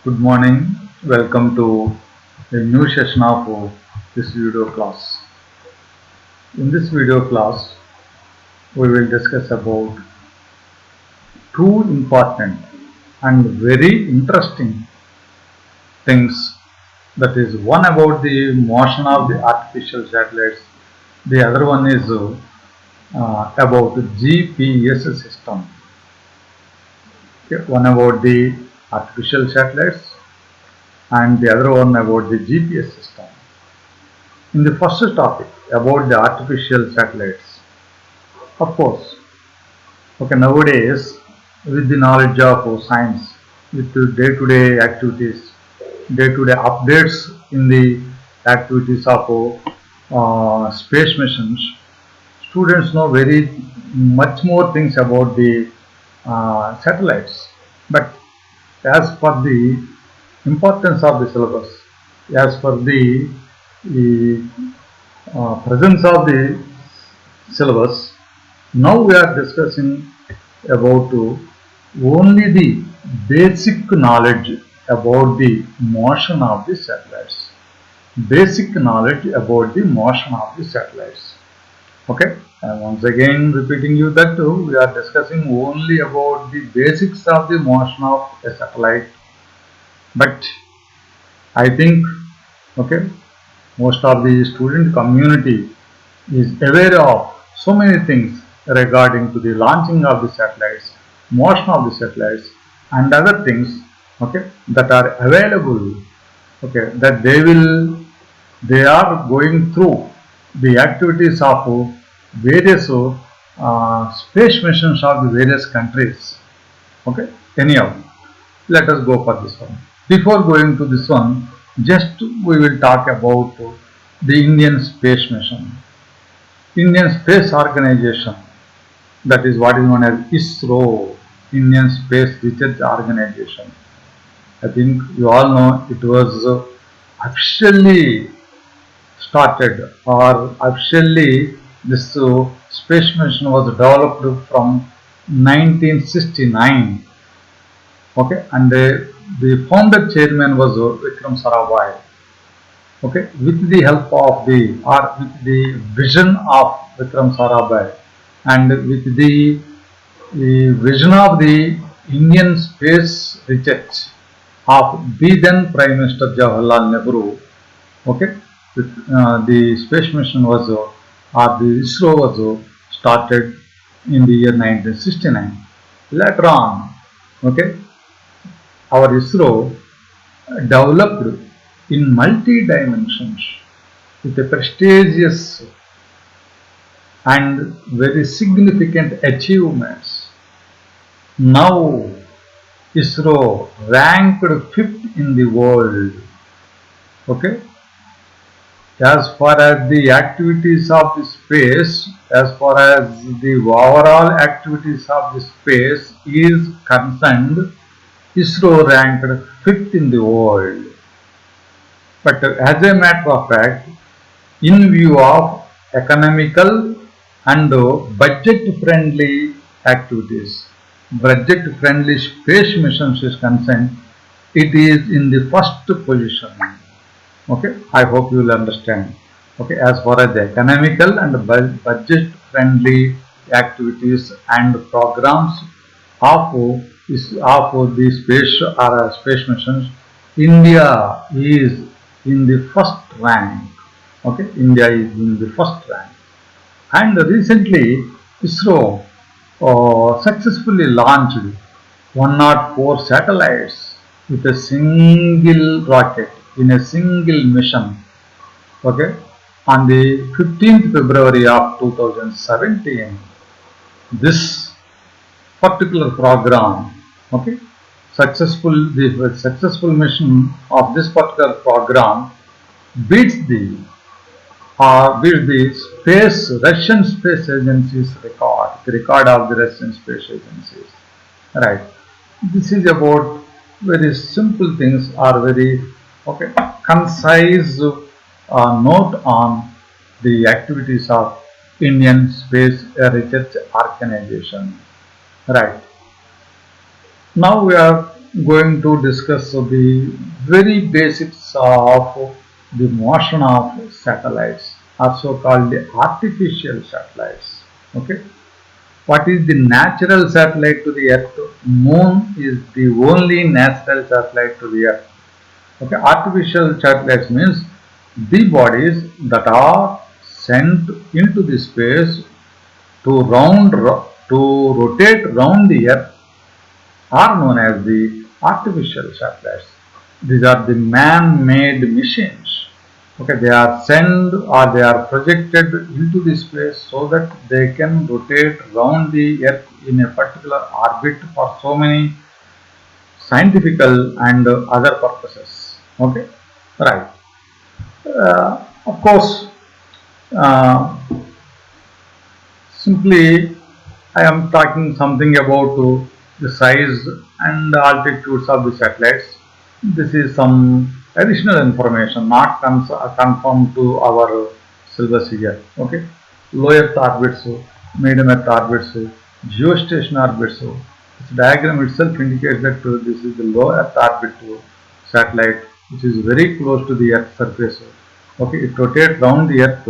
Good morning. Welcome to a new session of this video class. In this video class, we will discuss about two important and very interesting things. That is, one about the motion of the artificial satellites. The other one is about GPS system. Okay, one about the artificial satellites and the other one about the GPS system. In the first topic about the artificial satellites, of course, okay, nowadays with the knowledge of science, with the day-to-day activities, day-to-day updates in the activities of space missions, students know very much more things about the satellites. But as per the importance of the syllabus, as per the presence of the syllabus, now we are discussing about only the basic knowledge about the motion of the satellites. Basic knowledge about the motion of the satellites. Okay, and once again repeating you that we are discussing only about the basics of the motion of a satellite. But I think, okay, most of the student community is aware of so many things regarding to the launching of the satellites, motion of the satellites, and other things, okay, that are available, okay, that they are going through the activities of various space missions of the various countries. Okay, anyhow, let us go for this one. Before going to this one, just we will talk about the Indian space mission. Indian Space Organization, that is what is known as ISRO, Indian Space Research Organization. I think you all know it was officially started, or officially this space mission was developed from 1969. Okay, and the founder chairman was Vikram Sarabhai. Okay, with the help of with the vision of Vikram Sarabhai and with the vision of the Indian space research of the then Prime Minister Jawaharlal Nehru. Okay, the space mission was or the ISRO was started in the year 1969. Later on, okay, our ISRO developed in multi dimensions with a prestigious and very significant achievements. Now ISRO ranked fifth in the world. Okay, as far as the activities of the space, as far as the overall activities of the space is concerned, ISRO ranked fifth in the world. But as a matter of fact, in view of economical and budget friendly activities, budget friendly space missions is concerned, it is in the first position. Okay, I hope you will understand. Okay, as far as the economical and budget friendly activities and programs of the space missions, India is in the first rank. Okay, India is in the first rank. And recently, ISRO successfully launched 104 satellites with a single rocket in a single mission. Okay, on the 15th February of 2017, this particular program, okay, the successful mission of this particular program beats the Russian Space Agency's record, the record of the Russian Space Agencies. Right. This is about very simple things or very okay concise note on the activities of Indian Space Research Organization. Right. Now we are going to discuss the very basics of the motion of satellites, also called the artificial satellites. Okay. What is the natural satellite to the Earth? Moon is the only natural satellite to the Earth. Okay, artificial satellites means the bodies that are sent into the space to rotate round the Earth are known as the artificial satellites. These are the man-made machines. Okay, they are sent or they are projected into the space so that they can rotate round the Earth in a particular orbit for so many scientific and other purposes. Okay, right. Of course, uh, simply I am talking something about the size and altitudes of the satellites. This is some additional information not confirmed to our syllabus here. Okay, low Earth orbits, medium Earth orbits, geostationary orbits. This diagram itself indicates that this is the low Earth orbit satellite, which is very close to the Earth surface. Okay, it rotates round the Earth.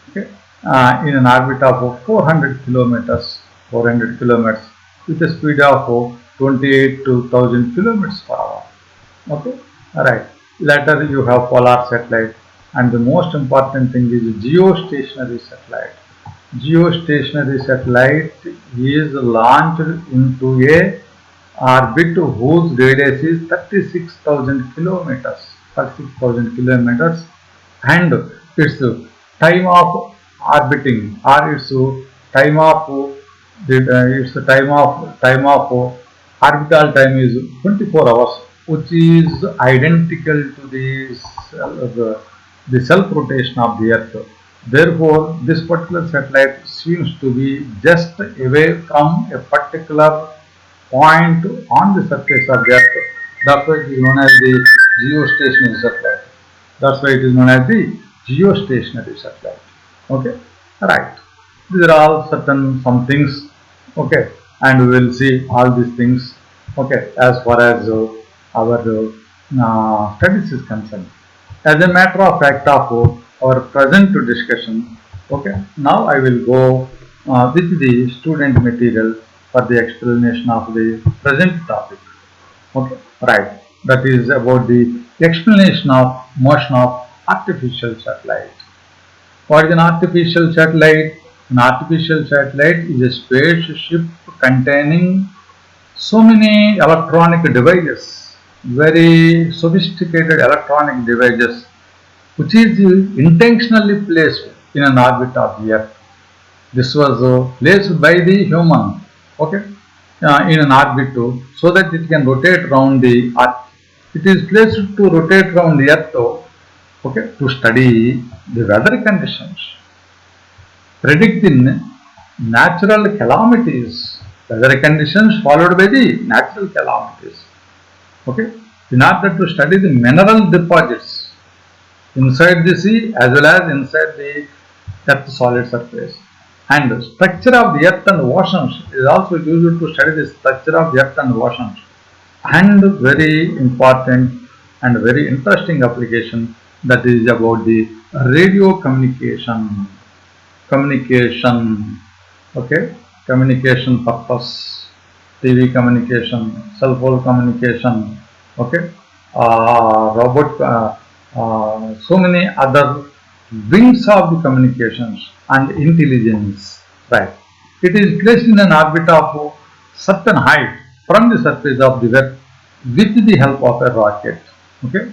Okay, in an orbit of 400 kilometers, 400 kilometers with a speed of 28 to 1000 kilometers per hour. Okay, alright. Later you have polar satellite, and the most important thing is geostationary satellite. Geostationary satellite is launched into a orbit whose radius is 36,000 kilometers. 36,000 kilometers, and its time of orbiting or its time of its time of orbital time is 24 hours, which is identical to the self rotation of the Earth. Therefore, this particular satellite seems to be just away from a particular point on the surface of the Earth. That's why it is known as the geostationary satellite. That's why it is known as the geostationary satellite. Okay, right. These are all certain some things. Okay, and we will see all these things. Okay, as far as our studies is concerned. As a matter of fact of our present discussion, okay, now I will go with the student material for the explanation of the present topic. Okay, right. That is about the explanation of motion of artificial satellite. What is an artificial satellite? An artificial satellite is a spaceship containing so many electronic devices, very sophisticated electronic devices, which is intentionally placed in an orbit of the Earth. This was placed by the human, okay, in an orbit so that it can rotate around the Earth. It is placed to rotate around the Earth, okay, to study the weather conditions, predict the natural calamities, weather conditions followed by the natural calamities. Okay, in order to study the mineral deposits inside the sea as well as inside the Earth's solid surface. And the structure of the Earth and oceans is also used to study the structure of the Earth and oceans. And very important and very interesting application, that is about the radio communication, okay, communication purpose, TV communication, cell phone communication, okay, robot, so many other wings of the communications and intelligence, right. It is placed in an orbit of certain height from the surface of the Earth with the help of a rocket, okay.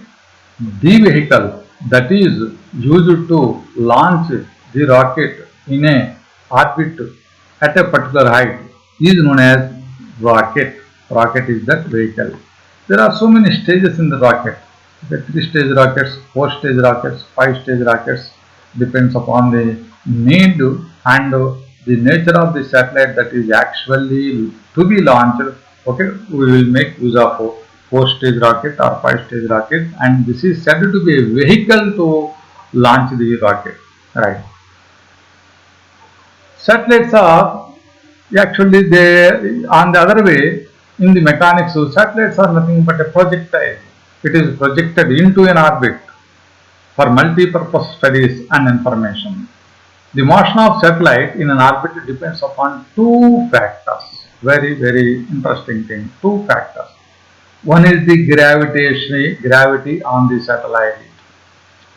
The vehicle that is used to launch the rocket in a orbit at a particular height is known as rocket. Rocket is that vehicle. There are so many stages in the rocket. Okay, 3-stage rockets, 4-stage rockets, 5-stage rockets, depends upon the need and the nature of the satellite that is actually to be launched. Okay, we will make use of 4-stage rocket or 5-stage rocket, and this is said to be a vehicle to launch the rocket. Right. Satellites are actually they on the other way. In the mechanics, satellites are nothing but a projectile. It is projected into an orbit for multi-purpose studies and information. The motion of satellite in an orbit depends upon two factors. Very interesting thing. Two factors. One is the gravity on the satellite,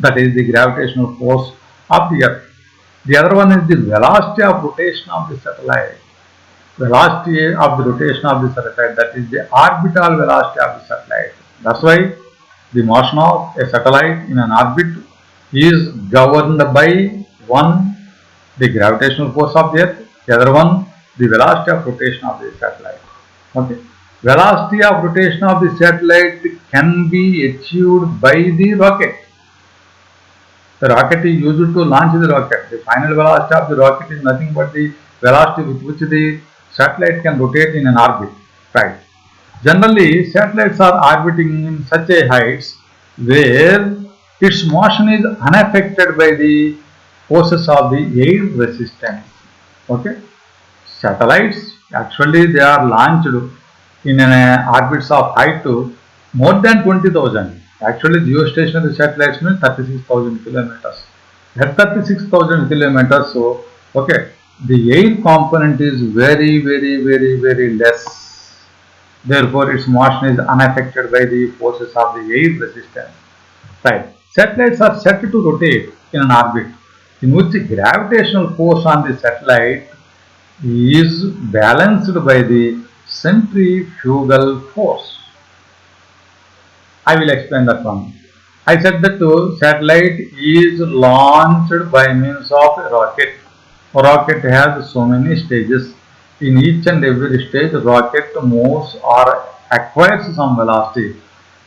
that is the gravitational force of the Earth. The other one is the velocity of rotation of the satellite. Velocity of the rotation of the satellite, that is the orbital velocity of the satellite. That's why the motion of a satellite in an orbit is governed by one, the gravitational force of the Earth, the other one, the velocity of rotation of the satellite. Okay. Velocity of rotation of the satellite can be achieved by the rocket. The rocket is used to launch the rocket. The final velocity of the rocket is nothing but the velocity with which the satellite can rotate in an orbit. Right. Generally, satellites are orbiting in such a heights where its motion is unaffected by the forces of the air resistance. Okay. Satellites, actually they are launched in an orbits of height to more than 20,000. Actually, geostationary satellites means 36,000 kilometers. At 36,000 kilometers, so okay, the air component is very less. Therefore, its motion is unaffected by the forces of the air resistance. Right. Satellites are set to rotate in an orbit in which the gravitational force on the satellite is balanced by the centrifugal force. I will explain that one. I said that the satellite is launched by means of a rocket. A rocket has so many stages. In each and every stage, rocket moves or acquires some velocity.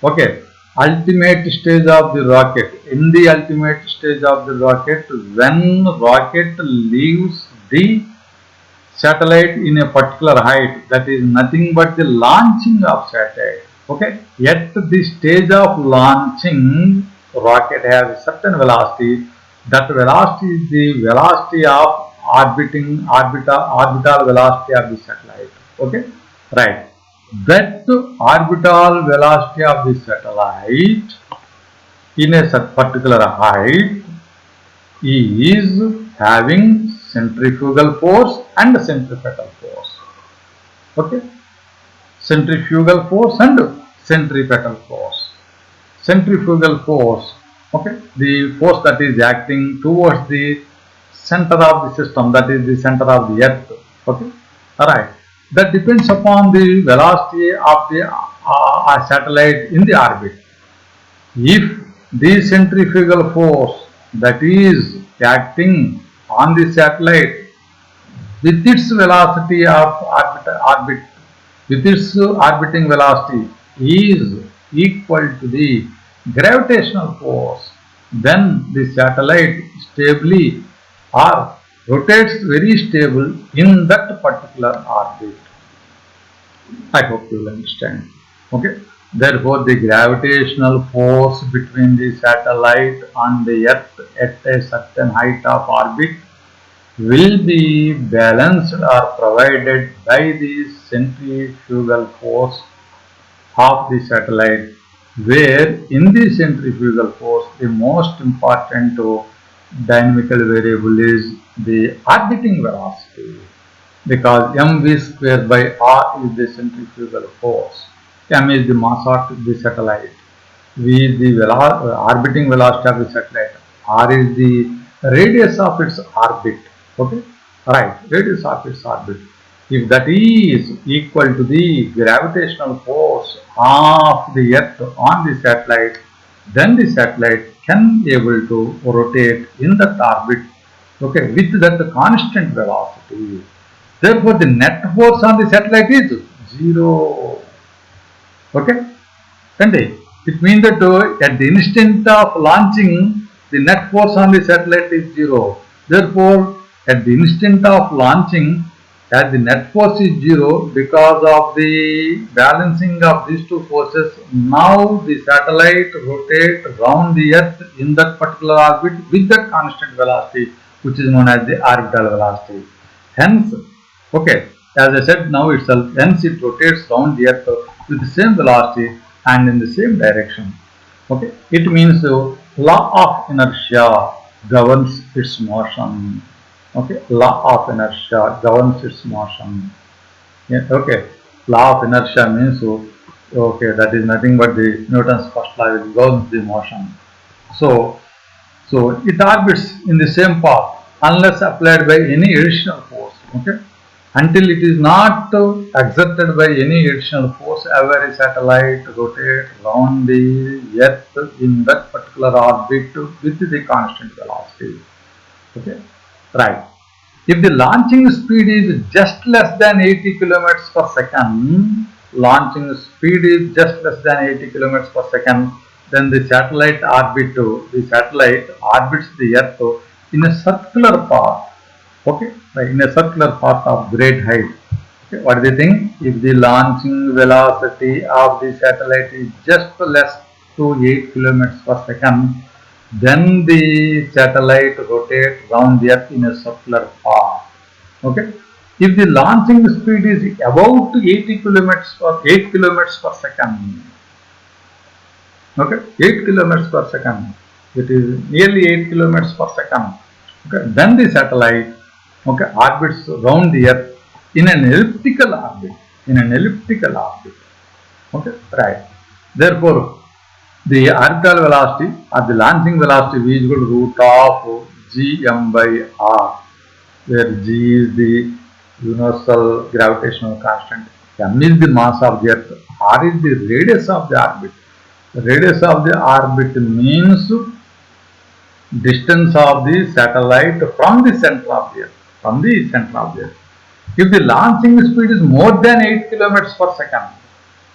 Okay. Ultimate stage of the rocket. In the ultimate stage of the rocket, when rocket leaves the satellite in a particular height, that is nothing but the launching of satellite. Okay, at the stage of launching, rocket has a certain velocity. That velocity is the velocity of orbital velocity of the satellite. Okay, right. That orbital velocity of the satellite in a particular height is having centrifugal force and centripetal force. Okay, centrifugal force and centripetal force. Centrifugal force, okay, the force that is acting towards the center of the system, that is the center of the Earth. Okay, alright. That depends upon the velocity of the satellite in the orbit. If the centrifugal force that is acting on the satellite with its velocity of orbit, with its orbiting velocity is equal to the gravitational force, then the satellite stably or rotates very stable in that particular orbit. I hope you will understand. Okay. Therefore, the gravitational force between the satellite and the Earth at a certain height of orbit will be balanced or provided by the centrifugal force of the satellite, where in the centrifugal force the most important dynamical variable is the orbiting velocity, because mv square by r is the centrifugal force, m is the mass of the satellite, v is the orbiting velocity of the satellite, r is the radius of its orbit. Okay, right, radius of its orbit. If that is equal to the gravitational force of the Earth on the satellite, then the satellite can be able to rotate in that orbit, okay, with that constant velocity. Therefore, the net force on the satellite is 0. Okay, and it means that at the instant of launching, the net force on the satellite is 0. Therefore, at the instant of launching, as the net force is 0, because of the balancing of these two forces, now the satellite rotates around the Earth in that particular orbit with that constant velocity, which is known as the orbital velocity. Hence, okay, as I said now itself, hence it rotates round the earth with the same velocity and in the same direction. Okay, it means law of inertia governs its motion. Okay, law of inertia governs its motion. Yeah, okay, law of inertia means okay, that is nothing but the Newton's first law which governs the motion. So, it orbits in the same path unless applied by any additional force. Okay, until it is not exerted by any additional force, every satellite rotates around the Earth in that particular orbit with the constant velocity. Okay, right. If the launching speed is just less than 80 kilometers per second, launching speed is just less than 80 kilometers per second, then the satellite orbits the Earth in a circular path. Okay, right, in a circular path of great height. Okay, what do you think? If the launching velocity of the satellite is just less to 8 kilometers per second, then the satellite rotates round the Earth in a circular path. Okay. If the launching speed is about 80 kilometers per 8 kilometers per second, okay, 8 kilometers per second, it is nearly 8 kilometers per second. Okay, then the satellite, okay, orbits round the Earth in an elliptical orbit. In an elliptical orbit. Okay, right. Therefore, the orbital velocity or the launching velocity is equal to root of gm by r, where g is the universal gravitational constant, m is the mass of the Earth, r is the radius of the orbit. The radius of the orbit means distance of the satellite from the center of the Earth. From the center of the Earth. If the launching speed is more than 8 kilometers per second,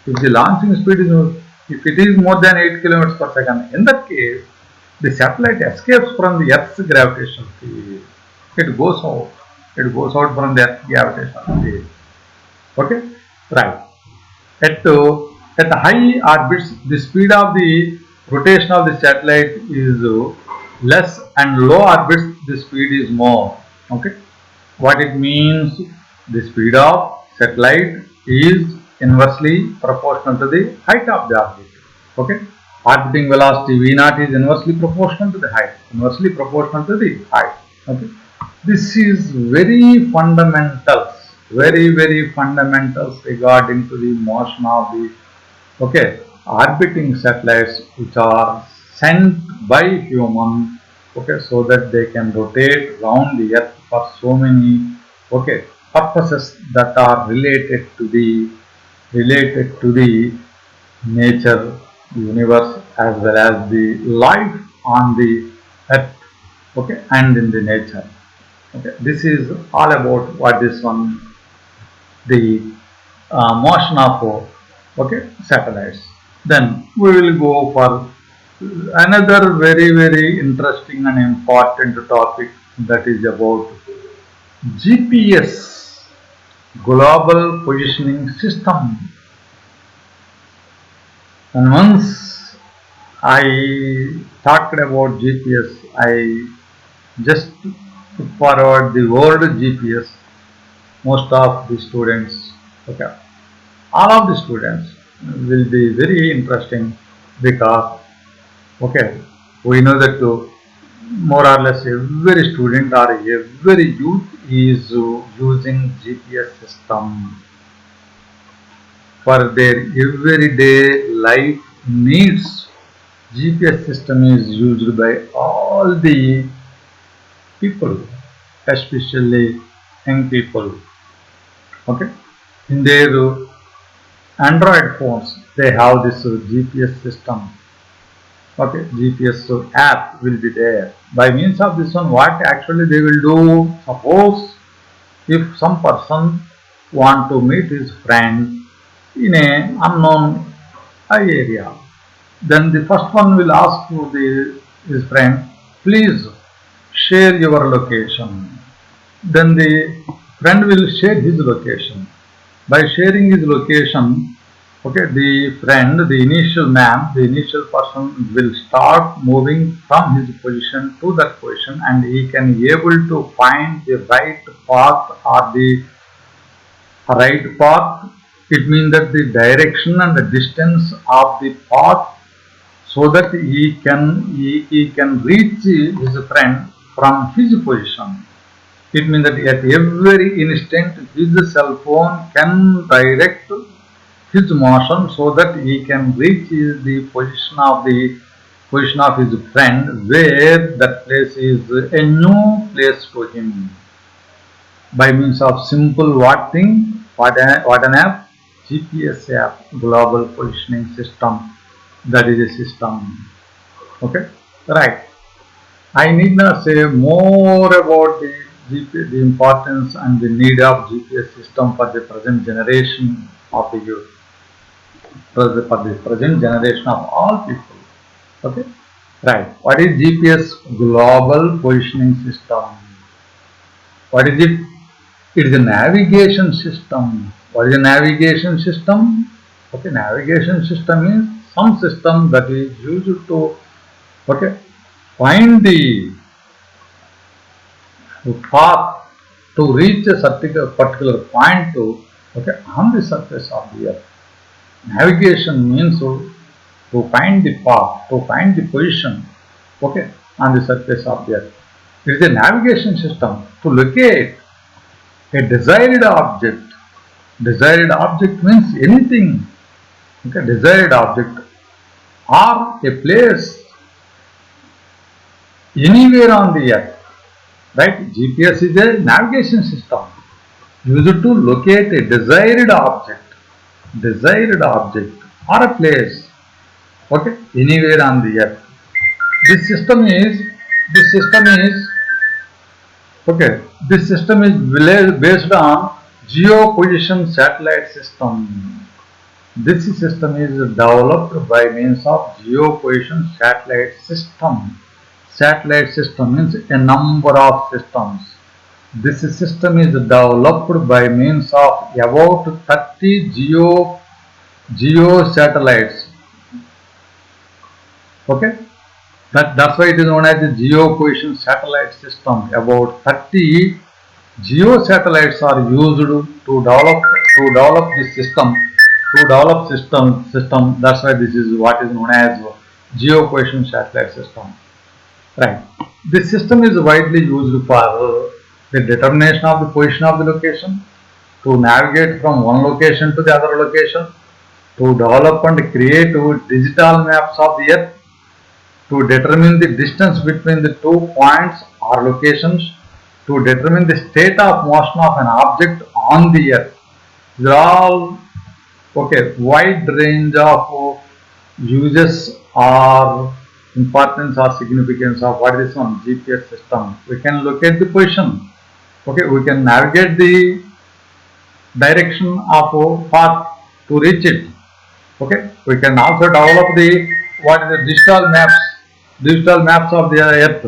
if the launching speed is, if it is more than 8 kilometers per second, in that case, the satellite escapes from the Earth's gravitational field. It goes out. It goes out from the Earth's gravitational field. Okay? Right. At high orbits, the speed of the rotation of the satellite is less, and low orbits, the speed is more. Okay? What it means? The speed of satellite is inversely proportional to the height of the orbit. Okay? Orbiting velocity V0 is inversely proportional to the height. Inversely proportional to the height. Okay? This is very fundamentals. Very fundamentals regarding to the motion of the, okay, orbiting satellites which are sent by human, okay, so that they can rotate around the Earth for so many, okay, purposes that are related to the nature, the universe, as well as the life on the Earth, okay, and in the nature. Okay, this is all about what this one, the motion of, okay, satellites. Then we will go for another very interesting and important topic, that is about GPS, Global Positioning System. And once I talked about GPS, I just put forward the word GPS. Most of the students, okay, all of the students will be very interesting, because, okay, we know that more or less every student or every youth is using GPS system for their everyday life needs. GPS system is used by all the people, especially young people. Okay, in their Android phones, they have this GPS system. Okay, GPS app will be there. By means of this one, what actually they will do? Suppose if some person want to meet his friend in a unknown area, then the first one will ask to his friend, please share your location. Then the friend will share his location. By sharing his location, okay, the friend, the initial man, the initial person will start moving from his position to that position, and he can be able to find the right path or the right path, it means that the direction and the distance of the path, so that he can reach his friend from his position. It means that at every instant his cell phone can direct his motion so that he can reach the position of his friend, where that place is a new place to him, by means of simple what thing, what an app, GPS app, global positioning system. That is a system. Okay, right. I need not say more about the importance and the need of GPS system for the present generation of the youth, for the present generation of all people. Okay, right. What is GPS? Global positioning system. What is it? It is a navigation system. What is a navigation system? Okay, navigation system is some system that is used to, okay, find the path to reach a particular point to, okay, on the surface of the earth. Navigation means to find the path, to find the position, okay, on the surface of the earth. It is a navigation system to locate a desired object. Desired object means anything, okay, desired object or a place anywhere on the earth, right? GPS is a navigation system used to locate a desired object or a place, okay, anywhere on the earth. This system is, this system is, okay, this system is based on geoposition satellite system. This system is developed by means of geoposition satellite system. Satellite system means a number of systems. This system is developed by means of about 30 geo satellites. Okay, that's why it is known as the geoposition satellite system. About 30 geo satellites are used to develop this system. To develop system. That's why this is what is known as geoposition satellite system. Right. This system is widely used for the determination of the position of the location, to navigate from one location to the other location, to develop and create digital maps of the earth, to determine the distance between the 2 points or locations, to determine the state of motion of an object on the earth. These are all, okay, wide range of uses or importance or significance of what is one GPS system. We can locate the position. Okay, we can navigate the direction of a path to reach it. Okay, we can also develop the what is the digital maps of the earth.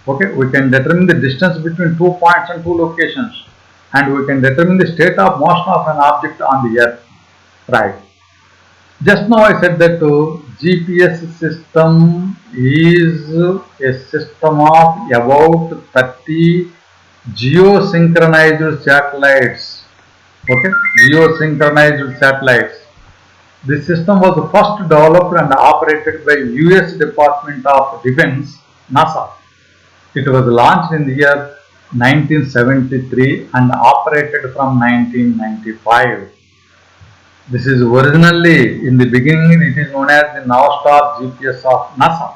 Okay, we can determine the distance between 2 points and 2 locations, and we can determine the state of motion of an object on the earth. Right. Just now I said that GPS system is a system of about 30 geosynchronized satellites. Okay, geosynchronized satellites. This system was first developed and operated by US Department of Defense, NASA. It was launched in the year 1973 and operated from 1995. This is originally, in the beginning, it is known as the Navstar GPS of NASA.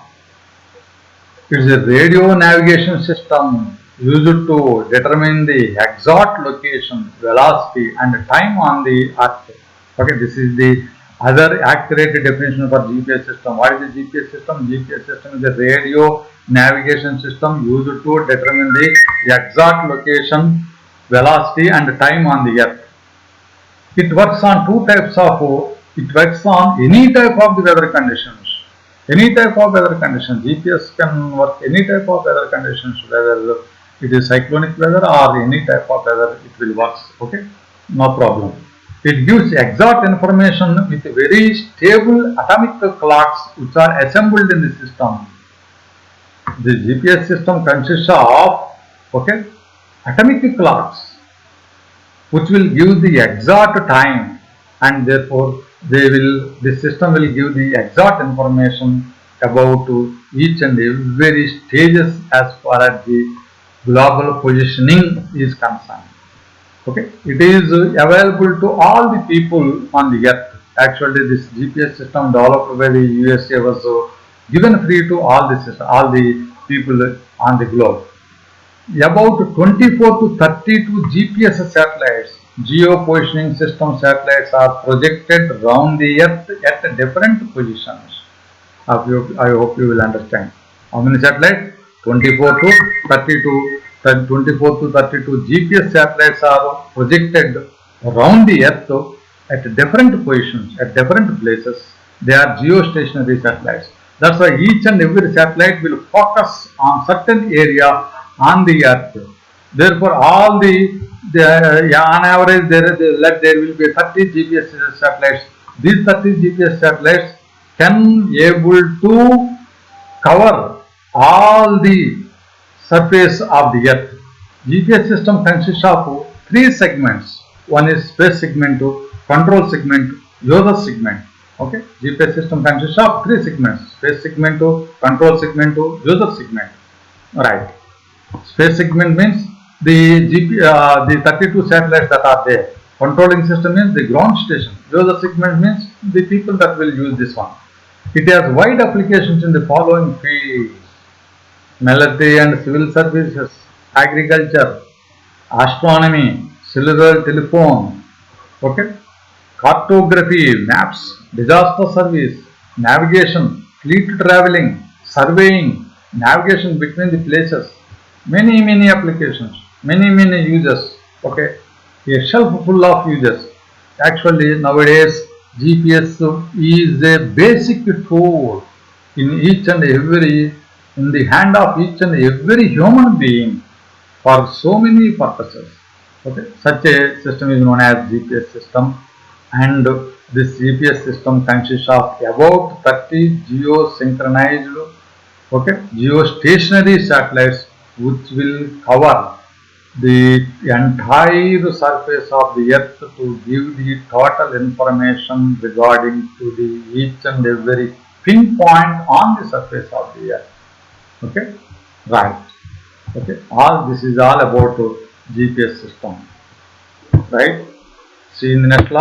It is a radio navigation system used to determine the exact location, velocity and time on the earth. Okay, this is the other accurate definition for GPS system. What is the GPS system? GPS system is a radio navigation system used to determine the exact location, velocity and time on the earth. It works on it works on any type of the weather conditions. Any type of weather conditions. GPS can work any type of weather conditions, whether it is cyclonic weather or any type of weather, it will work. Okay, no problem. It gives exact information with very stable atomic clocks which are assembled in the system. The GPS system consists of, okay, atomic clocks. which will give the exact time, and therefore this system will give the exact information about each and every stages as far as the global positioning is concerned. Okay, it is available to all the people on the earth. Actually, this GPS system developed by the USA was given free to all the people on the globe. About 24 to 32 GPS satellites, geo-positioning system satellites are projected around the Earth at different positions. I hope you will understand. How many satellites? 24 to 32. 24 to 32 GPS satellites are projected around the Earth at different positions, at different places. They are geostationary satellites. That's why each and every satellite will focus on certain area on the Earth. Therefore, all on average there will be 30 GPS satellites. These 30 GPS satellites can able to cover all the surface of the earth. GPS system consists of three segments. One is space segment, control segment, user segment. Okay, GPS system consists of three segments: space segment, control segment, user segment. Right. Space segment means the 32 satellites that are there. Controlling system means the ground station. User segment means the people that will use this one. It has wide applications in the following fields: military and civil services, agriculture, astronomy, cellular telephone, okay, cartography, maps, disaster service, navigation, fleet traveling, surveying, navigation between the places, many applications, many users. Okay, a shelf full of users. Actually, nowadays GPS is a basic tool in each and every in the hand of each and every human being for so many purposes. Okay, such a system is known as GPS system, and this GPS system consists of about 30 geosynchronized, okay, geostationary satellites which will cover the entire surface of the earth to give the total information regarding to the each and every pinpoint on the surface of the earth. Okay, right. Okay, all this is all about GPS system, right? See you in the next class.